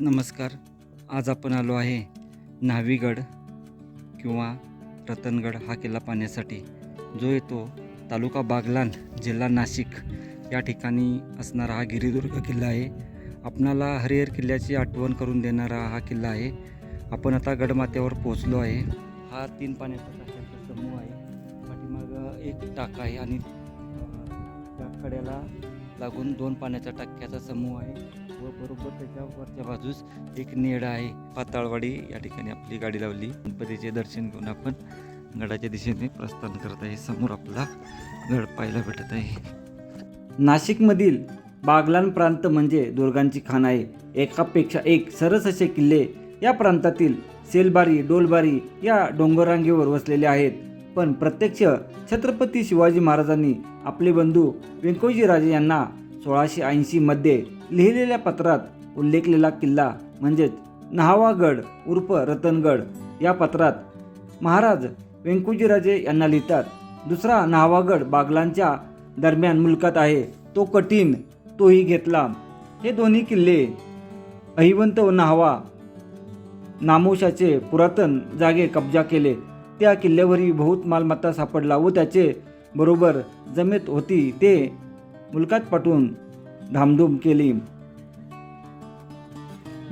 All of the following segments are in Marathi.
नमस्कार. आज आपण आलो आहे न्हावीगड किंवा रतनगड हा किल्ला पाहण्यासाठी, जो येतो तालुका बागलाण, जिल्हा नाशिक या ठिकाणी असणारा हा गिरिदुर्ग किल्ला आहे. आपणाला हरिहर किल्ल्याची आठवण करून देणारा हा किल्ला आहे. आपण आता गडमाथ्यावर पोहोचलो आहे. हा 3 पाण्याच्या टाक्यांचा समूह आहे. पाठीमागं एक टाका आहे आणि त्या कड्याला लागून 2 पाण्याच्या टाक्याचा समूह आहे व बरोबर त्याच्या वरच्या बाजूस एक नेड आहे. पाताळवाडी या ठिकाणी आपली गाडी लावली. गणपतीचे दर्शन घेऊन आपण गडाच्या दिशेने प्रस्थान करत आहे. समोर आपला गड पाहायला भेटत आहे. नाशिकमधील बागलाण प्रांत म्हणजे दुर्गांची खाण आहे. एकापेक्षा एक सरस असे किल्ले या प्रांतातील सेलबारी, डोलबारी या डोंगररांगेवर वसलेले आहेत. पण प्रत्यक्ष छत्रपती शिवाजी महाराजांनी आपले बंधू व्यंकोजीराजे यांना 1680 मध्ये लिहिलेल्या पत्रात उल्लेखलेला किल्ला म्हणजेच न्हावागड उर्फ रतनगड. या पत्रात महाराज व्यंकोजीराजे यांना लिहितात, दुसरा न्हावागड बागलाणच्या दरम्यान मुलकात आहे, तो कठीण, तोही घेतला. हे दोन्ही किल्ले अहिवंत व न्हावा नामोशाचे पुरातन जागे कब्जा केले. त्या किल्ल्यावरही बहुत मालमत्ता सापडला व त्याचे बरोबर जमेत होती ते मुलकात पाठवून धामधूम केली.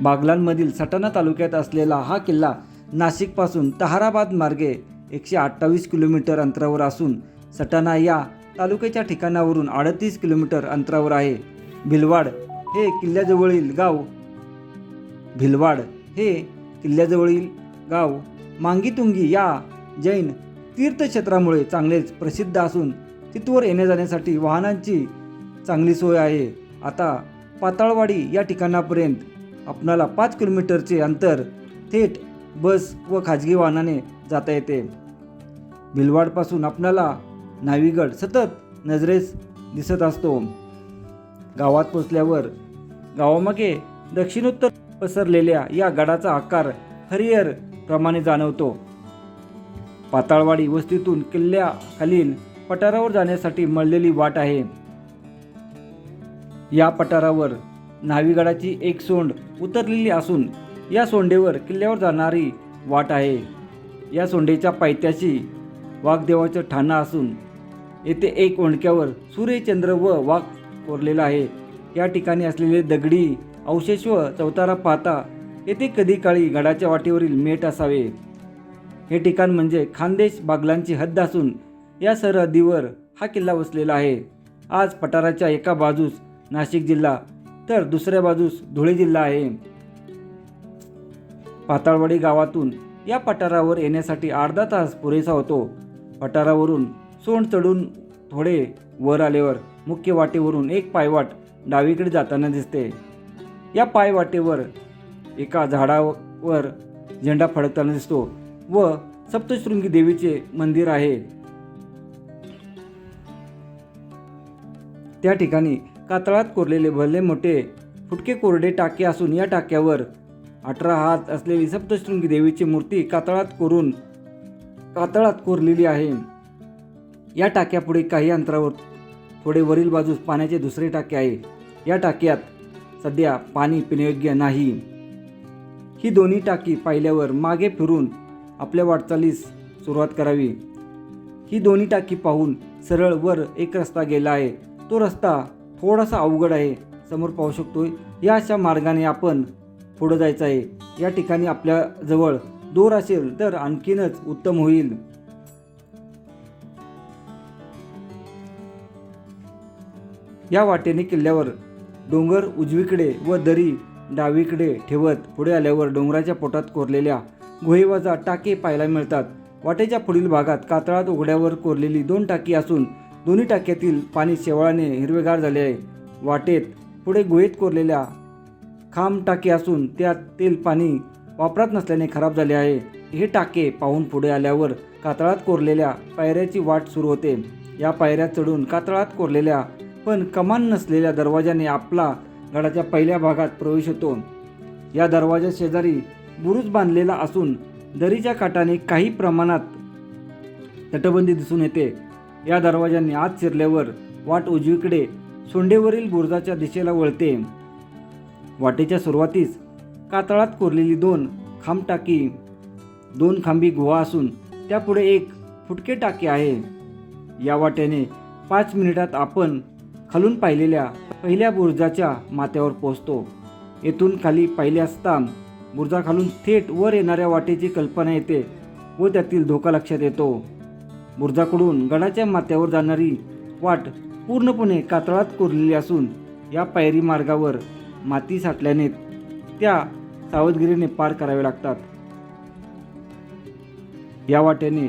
बागलाणमधील सटाणा तालुक्यात असलेला हा किल्ला नाशिकपासून ताहाराबाद मार्गे 128 किलोमीटर अंतरावर असून सटाणा या तालुक्याच्या ठिकाणावरून 38 किलोमीटर अंतरावर आहे. भिलवाड हे किल्ल्याजवळील गाव मांगीतुंगी या जैन तीर्थक्षेत्रामुळे चांगलेच प्रसिद्ध असून तिथवर येण्या जाण्यासाठी वाहनांची चांगली सोय आहे. आता पाताळवाडी या ठिकाणापर्यंत आपणाला 5 किलोमीटरचे अंतर थेट बस व खाजगी वाहनाने जाता येते. भिलवाडपासून आपणाला न्हावीगड सतत नजरेस दिसत असतो. गावात पोचल्यावर गावामागे दक्षिणोत्तर पसरलेल्या या गडाचा आकार हरिहर प्रमाणे जाणवतो. पाताळवाडी वस्तीतून किल्ल्याखालील पठारावर जाण्यासाठी मळलेली वाट आहे. या पठारावर न्हावीगडाची एक सोंड उतरलेली असून या सोंडेवर किल्ल्यावर जाणारी वाट आहे. या सोंडेच्या पायथ्याशी वाघदेवाचं ठाणं असून येथे एक ओंडक्यावर सूर्यचंद्र व वाघ कोरलेला आहे. या ठिकाणी असलेले दगडी अवशेष व चौतारा पाहता येथे कधी काळी गडाच्या वाटेवरील मेट असावे. हे ठिकाण म्हणजे खानदेश बागलाणची हद्द असून या सरहद्दीवर हा किल्ला वसलेला आहे. आज पठाराच्या एका बाजूस नाशिक जिल्हा तर दुसऱ्या बाजूस धुळे जिल्हा आहे. पाताळवाडी गावातून या पठारावर येण्यासाठी अर्धा तास पुरेसा होतो. पठारावरून सोंड चढून थोडे वर आल्यावर मुख्य वाटेवरून एक पायवाट डावीकडे जाताना दिसते. या पायवाटेवर एका झाडावर झेंडा फडकताना दिसतो व सप्तशृंगी देवीचे मंदिर आहे. त्या ठिकाणी कातळात कोरलेले भले मोठे फुटके कोरडे टाके असून या टाक्यावर 18 हात असलेली सप्तशृंगी देवीची मूर्ती कातळात कोरलेली आहे. या टाक्यापुढे काही अंतरावर थोडे वरील बाजूस पाण्याचे दुसरे टाके आहे. या टाक्यात सध्या पाणी पिण्यायोग्य नाही. ही दोन्ही टाकी पाहिल्यावर मागे फिरून आपल्या वाटचालीस सुरुवात करावी. ही दोन्ही टाकी पाहून सरळ वर एक रस्ता गेला आहे. तो रस्ता थोडासा अवघड आहे. समोर पाहू शकतोय. या अशा मार्गाने आपण पुढे जायचं आहे. या ठिकाणी आपल्या जवळ दोर असेल तर आणखीनच उत्तम होईल. या वाटेने किल्ल्यावर डोंगर उजवीकडे व दरी डावीकडे ठेवत पुढे आल्यावर डोंगराच्या पोटात कोरलेल्या गुहेवजा टाके पाहायला मिळतात. वाटेच्या पुढील भागात कातळात उघड्यावर कोरलेली 2 टाकी असून दोन्ही टाक्यातील पाणी शेवाळाने हिरवेगार झाले आहे. वाटेत पुढे गुहेत कोरलेल्या खांब टाके असून त्यात तेल पाणी वापरात नसल्याने खराब झाले आहे. हे टाके पाहून पुढे आल्यावर कातळात कोरलेल्या पायऱ्याची वाट सुरू होते. या पायऱ्या चढून कातळात कोरलेल्या पण कमान नसलेल्या दरवाजाने आपला गडाच्या पहिल्या भागात प्रवेश होतो. या दरवाजा शेजारी बुरुज बांधलेला असून दरीच्या काठाने काही प्रमाणात तटबंदी दिसून येते. या दरवाजाने आत शिरल्यावर वाट उजवीकडे सोंडेवरील बुरुजाच्या दिशेला वळते. वाटेच्या सुरुवातीस कातळात कोरलेली 2 खांबटाकी, 2 खांबी गुहा असून त्यापुढे एक फुटके टाके आहे. या वाटेने 5 मिनिटात आपण खालून पाहिलेल्या पहिल्या बुरुजाच्या माथ्यावर पोहोचतो. येथून खाली पाहिले असता बुरुजाखालून थेट वर येणाऱ्या वाटेची कल्पना येते व त्यातील धोका लक्षात येतो. बुरुजाकडून गडाच्या माथ्यावर जाणारी वाट पूर्णपणे कातळात कोरलेली असून या पायरी मार्गावर माती साठल्याने त्या सावधगिरीने पार कराव्या लागतात. या वाटेने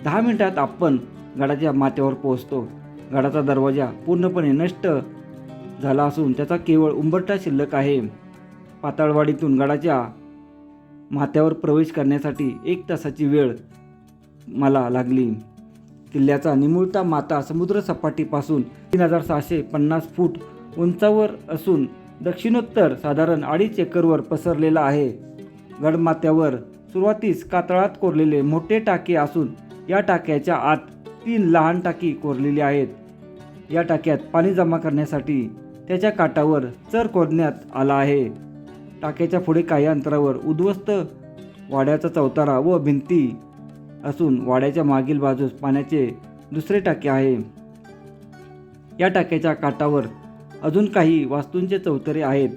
10 मिनिटात आपण गडाच्या माथ्यावर पोहोचतो. गडाचा दरवाजा पूर्णपणे नष्ट झाला असून त्याचा केवळ उंबरठा शिल्लक आहे. पाताळवाडीतून गडाच्या माथ्यावर प्रवेश करण्यासाठी 1 तासाची वेळ मला लागली. किल्ल्याचा निमुळता माथा समुद्र सपाटीपासून 3650 फूट उंचावर असून दक्षिणोत्तर साधारण 2.5 एकरवर पसरलेला आहे. गडमाथ्यावर सुरुवातीस कातळात कोरलेले मोठे टाके असून या टाक्याच्या आत 3 लहान टाकी कोरलेली आहेत. या टाक्यात पाणी जमा करण्यासाठी त्याच्या काठावर चर खोदण्यात आला आहे. टाक्याच्या पुढे काही अंतरावर उद्ध्वस्त वाड्याचा चौतारा व भिंती असून वाड्याच्या मागील बाजूस पाण्याचे दुसरे टाके आहे. या टाक्याच्या काठावर अजून काही वास्तूंचे चौतरे आहेत.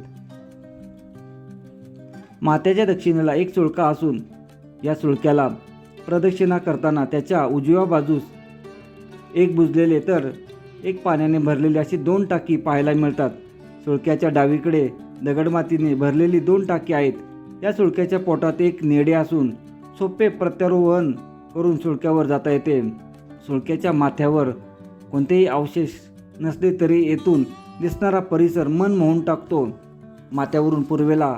माथ्याच्या दक्षिणेला एक सुळका असून या सुळक्याला प्रदक्षिणा करताना त्याच्या उजव्या बाजूस एक बुजलेले तर एक पाण्याने भरलेली अशी 2 टाकी पाहायला मिळतात. सुळक्याच्या डावीकडे दगडमातीने भरलेली 2 टाकी आहेत. या सुळक्याच्या पोटात एक नेडे असून सोपे प्रत्यारोहण करून सुळक्यावर जाता येते. सुळक्याच्या माथ्यावर कोणतेही अवशेष नसले तरी येथून दिसणारा परिसर मन मोहून टाकतो. माथ्यावरून पूर्वेला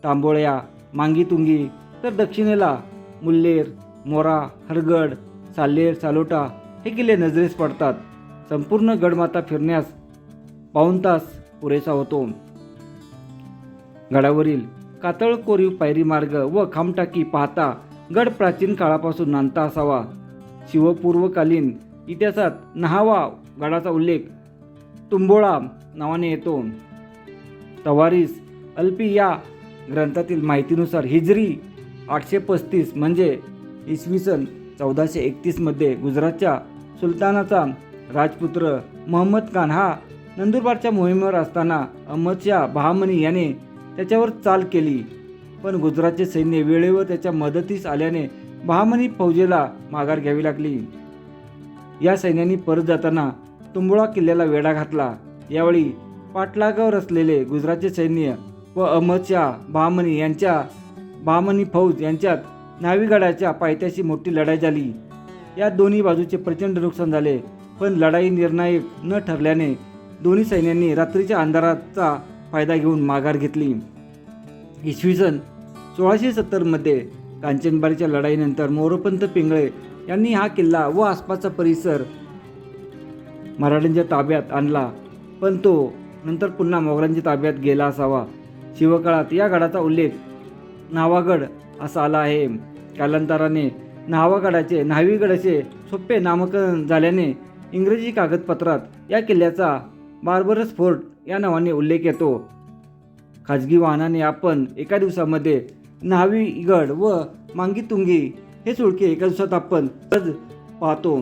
तांबोळ्या, मांगीतुंगी तर दक्षिणेला मुल्लेर, मोरा, हरगड, साल्हेर, सालोटा हे किल्ले नजरेस पडतात. संपूर्ण गडमाथा फिरण्यास 1.5 तास पुरेसा होतो. गडावरील कातळ कोरीव पायरी मार्ग व खांबटाकी पाहता गड प्राचीन काळापासून नांदता असावा. शिवपूर्वकालीन इतिहासात 9वा गडाचा उल्लेख तुंबोळा नावाने येतो. तवारीस अल्पी या ग्रंथातील माहितीनुसार हिजरी 835 म्हणजे इसवी सन 1431 मध्ये गुजरातच्या सुलतानाचा राजपुत्र महम्मद खान हा नंदुरबारच्या मोहिमेवर असताना अहमदशाह बहामनी याने त्याच्यावर चाल केली. पण गुजरातचे सैन्य वेळेवर त्याच्या मदतीस आल्याने बहामनी फौजेला माघार घ्यावी लागली. या सैन्याने परत जाताना तुंबोळा किल्ल्याला वेढा घातला. यावेळी पाठलागावर असलेले गुजरातचे सैन्य व अहमदशाह बहामनी फौज यांच्यात नावीगडाच्या पायथ्याशी मोठी लढाई झाली. या दोन्ही बाजूचे प्रचंड नुकसान झाले. पण लढाई निर्णायक न ठरल्याने दोन्ही सैन्यांनी रात्रीच्या अंधाराचा फायदा घेऊन माघार घेतली. इसवी सन 1670 मध्ये कांचनबारीच्या लढाईनंतर मोरोपंत पिंगळे यांनी हा किल्ला व आसपासचा परिसर मराठ्यांच्या ताब्यात आणला, पण तो नंतर पुन्हा मोगलांच्या ताब्यात गेला असावा. शिवकाळात या गडाचा उल्लेख नावागड असा आला आहे. कालांतराने नावागडाचे न्हावीगड असे सोपे नामकरण झाल्याने इंग्रजी कागदपत्रात या किल्ल्याचा बार्बरस फोर्ट या नावाने उल्लेख येतो. खाजगी वाहनाने आपण एका दिवसामध्ये न्हावीगड व मांगीतुंगी हे सुळके एका दिवसात आपण पाहतो.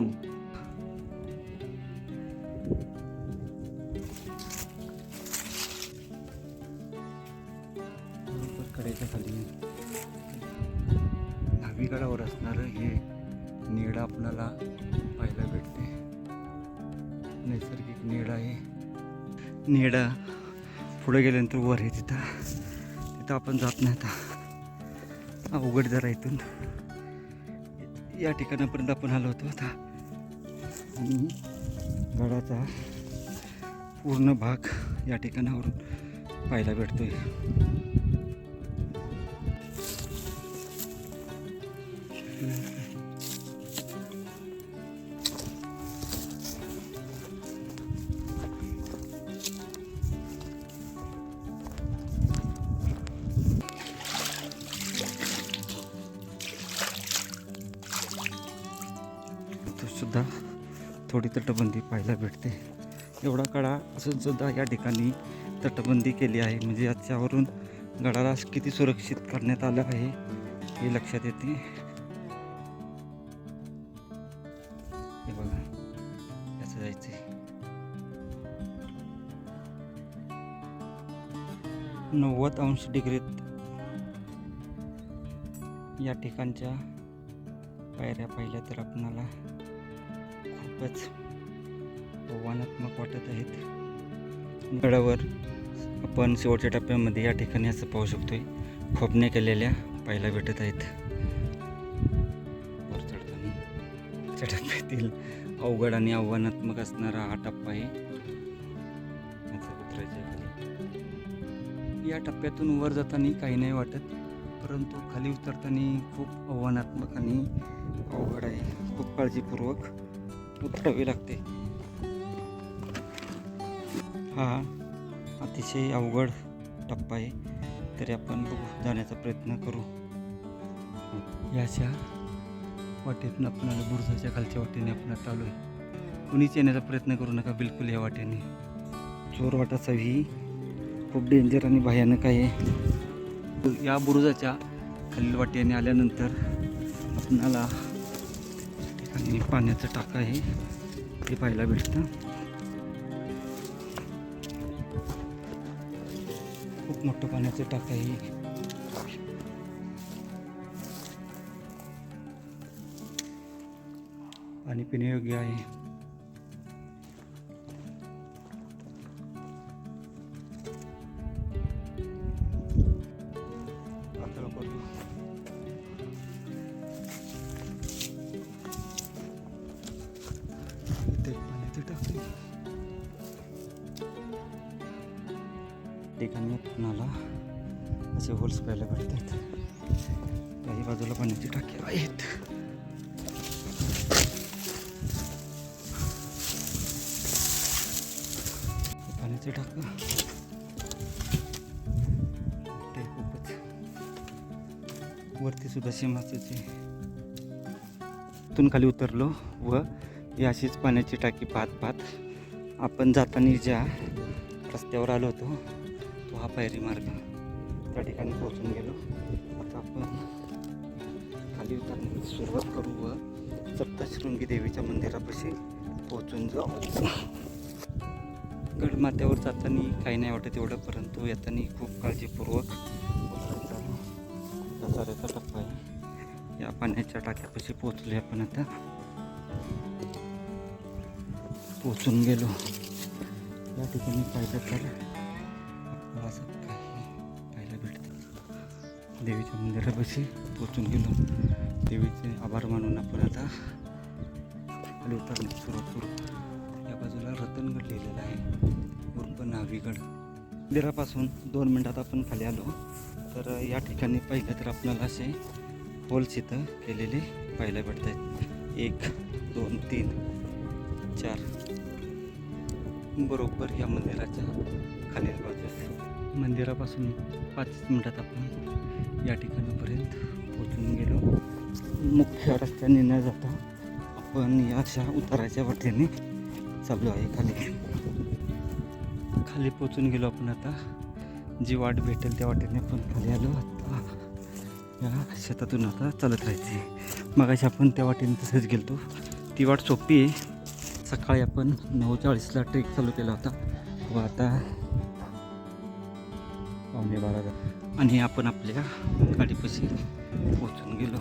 कडेच्या खाली न्हावीगडावर असणारं हे नेड आपल्याला पाहायला भेटते. नैसर्गिक नेड आहे. नेड पुढे गेल्यानंतर वर आहे. तिथं आपण जात नाही. आता अवघड जरा इथून या ठिकाणापर्यंत आपण आलो होतो आता. आणि गडाचा पूर्ण भाग या ठिकाणावरून पाहायला भेटतोय. सुद्धा थोडी तटबंदी पाहायला भेटते. एवढा कडा असून सुद्धा या ठिकाणी तटबंदी केली आहे. म्हणजे याच्यावरून गडाला किती सुरक्षित करण्यात आलं आहे हे लक्षात येते. हे बघा कसं जायचंय. 90° या ठिकाणच्या पायऱ्या पाहिल्या तर आपणाला खूपच आव्हानात्मक वाटत आहेत. गडावर आपण शेवटच्या टप्प्यामध्ये या ठिकाणी असं पाहू शकतोय, खोपण्या केलेल्या पाहायला भेटत आहेत. वर चढताना टप्प्यातील अवघड आणि आव्हानात्मक असणारा हा टप्पा आहे. याचा उतरायचं खाली. या टप्प्यातून वर जाताना काही नाही वाटत, परंतु खाली उतरताना खूप आव्हानात्मक आणि अवघड आहे. खूप काळजीपूर्वक उतरावे लागते. हा अतिशय अवघड टप्पा आहे, तरी आपण बघू जाण्याचा प्रयत्न करू. याच्या वाटेतून आपल्याला बुरुजाच्या खालच्या वाटेने आपण चालू आहे. कुणीच येण्याचा प्रयत्न करू नका बिलकुल या वाटेने. चोर वाटाचा ही खूप डेंजर आणि भयानक आहे. या बुरुजाच्या खालील वाटेने आल्यानंतर आपणाला ठिकाणी पाण्याचं टाका आहे ते पाहायला भेटतं. खूप मोठं पाण्याचं टाका आहे. पाणी पिण्यायोग्य आहे. पातळ करू. इथे पाण्याचं टाकं आहे. ठिकाणी आपणाला असे होल्स पाहायला भेटतात. काही बाजूला पाण्याची टाकी आहेत. पाण्याचे टाकं ते खूपच वरती सुद्धा सीमाचे. तिथून खाली उतरलो व ही अशीच पाण्याची टाकी पाहत आपण जाताना ज्या रस्त्यावर आलो होतो तो हा पायरी मार्ग त्या ठिकाणी पोहोचून गेलो. आता आपण खाली उतरण्याची सुरुवात करू व सप्तशृंगी देवीच्या मंदिरापाशी पोहोचून जाऊ. गडमाथ्यावर जाताना काही नाही वाटत एवढं, परंतु येताना खूप काळजीपूर्वक उतरायचा टप्पा आहे. या पाण्याच्या टाक्यापाशी पोहोचलो आपण. आता पोहोचून गेलो. या ठिकाणी पाहिलं तर आपल्याला असं काही पाहायला भेटतं. देवीच्या मंदिरापाशी पोहोचून गेलो. देवीचे आभार मानून आपण आता खाली उतरण्याची सुरुवात करू. या बाजूला रतनगड लिहिलेला आहे, उर्फ न्हावीगड. मंदिरापासून 2 मिनिटात आपण खाली आलो. तर या ठिकाणी पाहिलं तर आपल्याला असे होल्स इथं केलेले पाहायला भेटत आहेत. 1 2 3 4 बरोबर या मंदिराच्या खालील बाजूस. मंदिरापासून 5 मिनिटात आपण या ठिकाणापर्यंत पोहोचून गेलो. मुख्य रस्त्याने न जाता आपण या अशा उताराच्या वाटेने चाललो आहे. खाली पोहोचून गेलो आपण. आता जी वाट भेटेल त्या वाटेने आपण खाली आलो. आता या शेतातून आता चालत राहायचे. मगाशी आपण त्या वाटेने तसंच गेलो. ती वाट सोपी आहे. सकाळी आपण 9:40ला ट्रेक चालू केला होता व आता 11:15 आणि आपण आपल्या गाडीपाशी पोहोचून गेलो.